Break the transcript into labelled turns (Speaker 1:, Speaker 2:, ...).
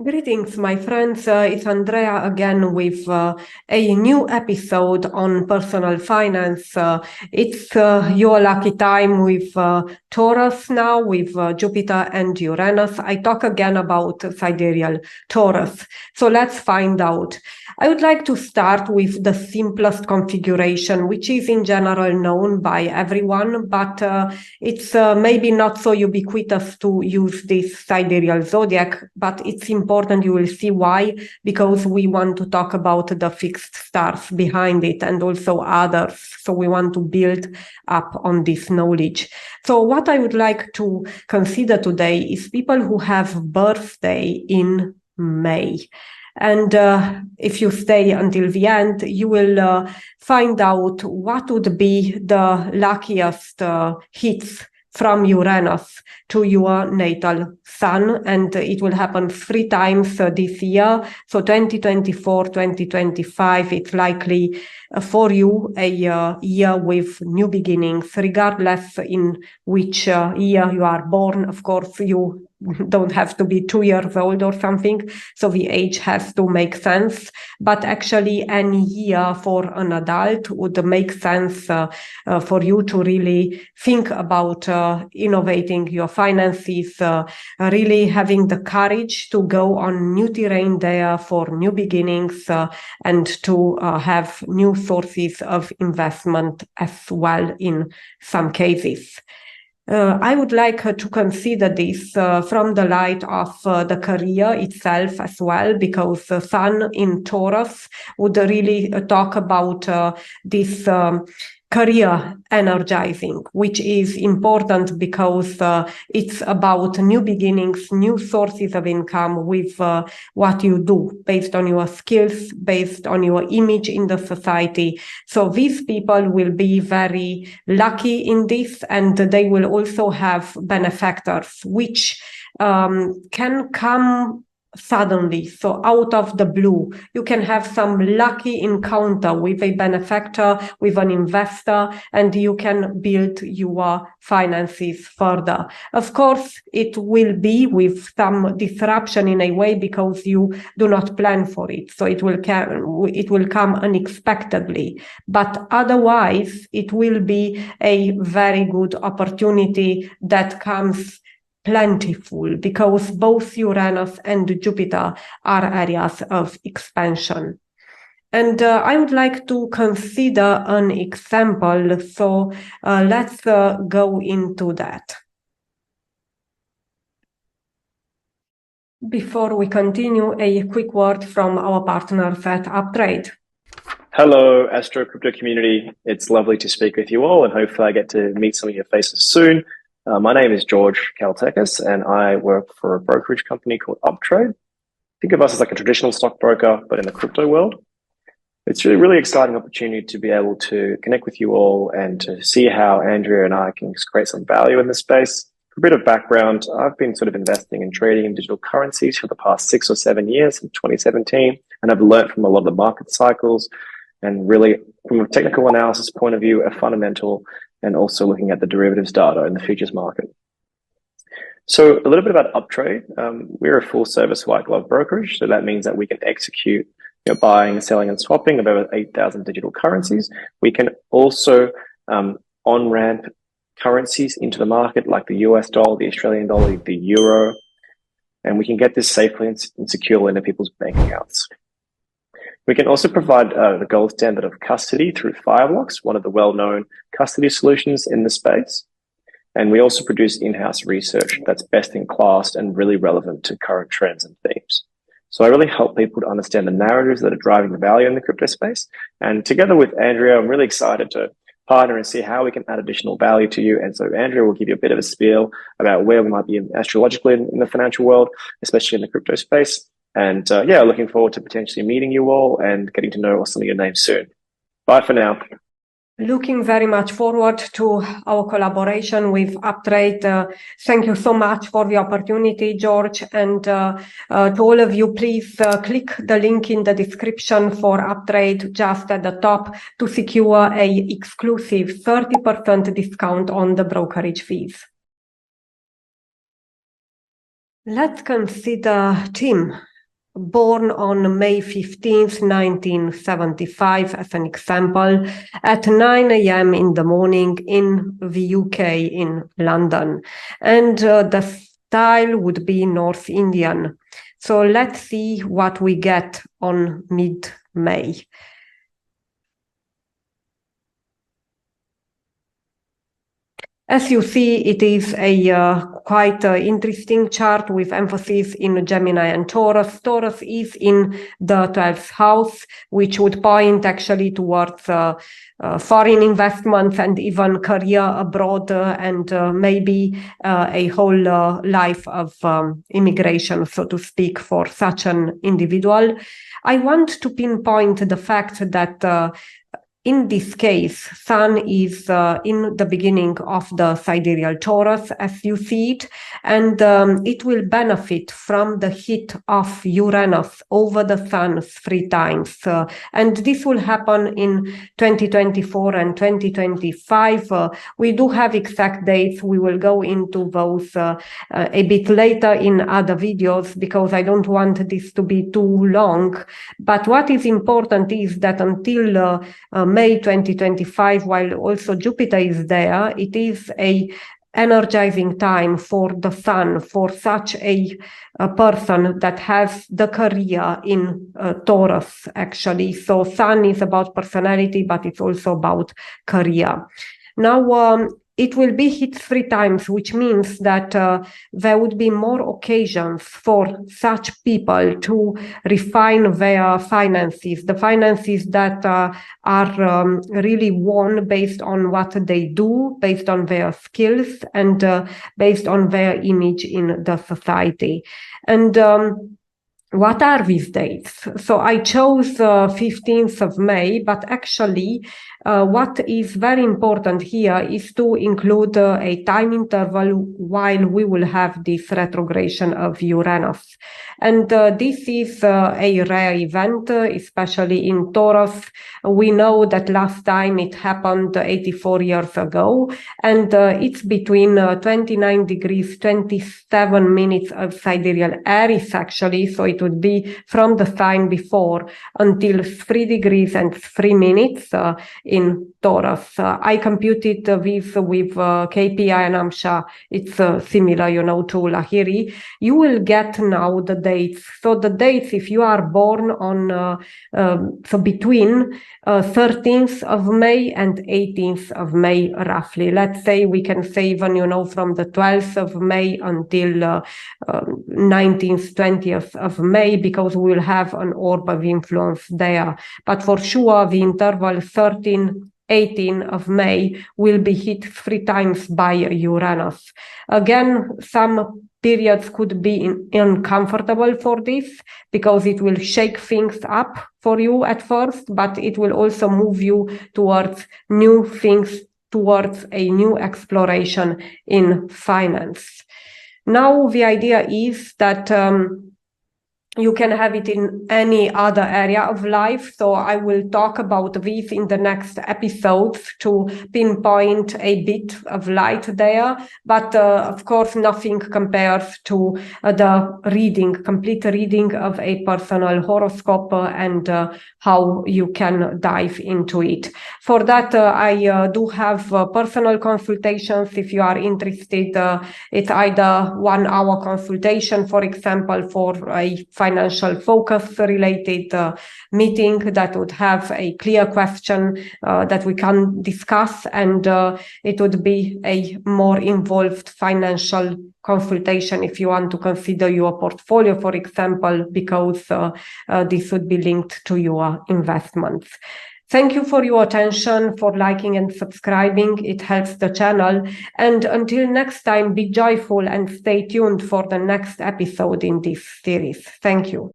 Speaker 1: Greetings, my friends. It's Andrea again with a new episode on personal finance. It's your lucky time with Taurus now, with Jupiter and Uranus. I talk again about Sidereal Taurus. So let's find out. I would like to start with the simplest configuration, which is in general known by everyone, but it's maybe not so ubiquitous to use this sidereal zodiac, but it's important. You will see why, because we want to talk about the fixed stars behind it and also others. So we want to build up on this knowledge. So what I would like to consider today is people who have birthday in May. And if you stay until the end, you will find out what would be the luckiest hits from Uranus to your natal sun, and it will happen 3 times this year. So 2024, 2025, it's likely for you a year with new beginnings, regardless in which year you are born. Of course, you don't have to be 2 years old or something, so the age has to make sense, but actually any year for an adult would make sense for you to really think about innovating your finances, really having the courage to go on new terrain there for new beginnings, and to have new sources of investment as well in some cases. I would like to consider this from the light of the career itself as well, because the Sun in Taurus would really talk about this career energizing, which is important because it's about new beginnings, new sources of income with what you do based on your skills, based on your image in the society. So these people will be very lucky in this, and they will also have benefactors, which can come suddenly, so out of the blue. You can have some lucky encounter with a benefactor, with an investor, and you can build your finances further. Of course, it will be with some disruption in a way because you do not plan for it. So it will come unexpectedly. But otherwise, it will be a very good opportunity that comes plentiful, because both Uranus and Jupiter are areas of expansion. And I would like to consider an example. So let's go into that. Before we continue, a quick word from our partners at Uptrade.
Speaker 2: Hello, Astro crypto community. It's lovely to speak with you all, and hopefully I get to meet some of your faces soon. My name is George Kaltekis, and I work for a brokerage company called Uptrade. Think of us as like a traditional stockbroker, but in the crypto world. It's a really exciting opportunity to be able to connect with you all and to see how Andrea and I can create some value in this space. For a bit of background, I've been sort of investing and trading in digital currencies for the past 6 or 7 years, in 2017, and I've learned from a lot of the market cycles, and really from a technical analysis point of view, a fundamental, and also looking at the derivatives data in the futures market. So a little bit about Uptrade. We're a full service white glove brokerage. So that means that we can execute buying, selling, and swapping of over 8,000 digital currencies. We can also on-ramp currencies into the market, like the US dollar, the Australian dollar, the euro, and we can get this safely and securely into people's bank accounts. We can also provide the gold standard of custody through Fireblocks, one of the well-known custody solutions in the space. And we also produce in-house research that's best in class and really relevant to current trends and themes. So I really help people to understand the narratives that are driving the value in the crypto space. And together with Andrea, I'm really excited to partner and see how we can add additional value to you. And so Andrea will give you a bit of a spiel about where we might be astrologically in the financial world, especially in the crypto space. And yeah, looking forward to potentially meeting you all and getting to know some of your names soon. Bye for now.
Speaker 1: Looking very much forward to our collaboration with Uptrade. Thank you so much for the opportunity, George. And to all of you, please click the link in the description for Uptrade just at the top to secure a exclusive 30% discount on the brokerage fees. Let's consider Tim. born on May 15th, 1975, as an example, at 9 a.m. in the morning in the UK, in London. And the style would be North Indian. So let's see what we get on mid-May. As you see, it is a quite interesting chart with emphasis in Gemini and Taurus. Taurus is in the 12th house, which would point actually towards foreign investments and even career abroad and maybe a whole life of immigration, so to speak, for such an individual. I want to pinpoint the fact that in this case, Sun is in the beginning of the Sidereal Taurus, as you see it, and it will benefit from the hit of Uranus over the Sun 3 times. And this will happen in 2024 and 2025. We do have exact dates. We will go into those a bit later in other videos because I don't want this to be too long. But what is important is that until May 2025, while also Jupiter is there, it is a energizing time for the Sun, for such a person that has the career in Taurus, actually. So Sun is about personality, but it's also about career. Now, it will be hit 3 times, which means that there would be more occasions for such people to refine their finances, the finances that are really won based on what they do, based on their skills, and based on their image in the society. And what are these dates? So I chose 15th of May, but actually what is very important here is to include a time interval while we will have this retrogression of Uranus. And this is a rare event, especially in Taurus. We know that last time it happened 84 years ago, and it's between 29 degrees, 27 minutes of sidereal Aries, actually. So it would be from the sign before until 3 degrees and 3 minutes in Taurus. I computed this with KPI, and I'm sure it's similar, to Lahiri. You will get now the dates. So the dates, if you are born on, so between 13th of May and 18th of May, roughly. Let's say we can say even, from the 12th of May until 19th, 20th of May, because we will have an orb of influence there. But for sure, the interval 18 of May will be hit 3 times by Uranus. Again, some periods could be uncomfortable for this because it will shake things up for you at first, but it will also move you towards new things, towards a new exploration in finance. Now, the idea is that you can have it in any other area of life. So I will talk about this in the next episodes to pinpoint a bit of light there. But of course, nothing compares to the complete reading of a personal horoscope and how you can dive into it. For that, I do have personal consultations. If you are interested, it's either 1 hour consultation, for example, for a financial focus related meeting that would have a clear question that we can discuss, and it would be a more involved financial consultation if you want to consider your portfolio, for example, because this would be linked to your investments. Thank you for your attention, for liking and subscribing. It helps the channel. And until next time, be joyful and stay tuned for the next episode in this series. Thank you.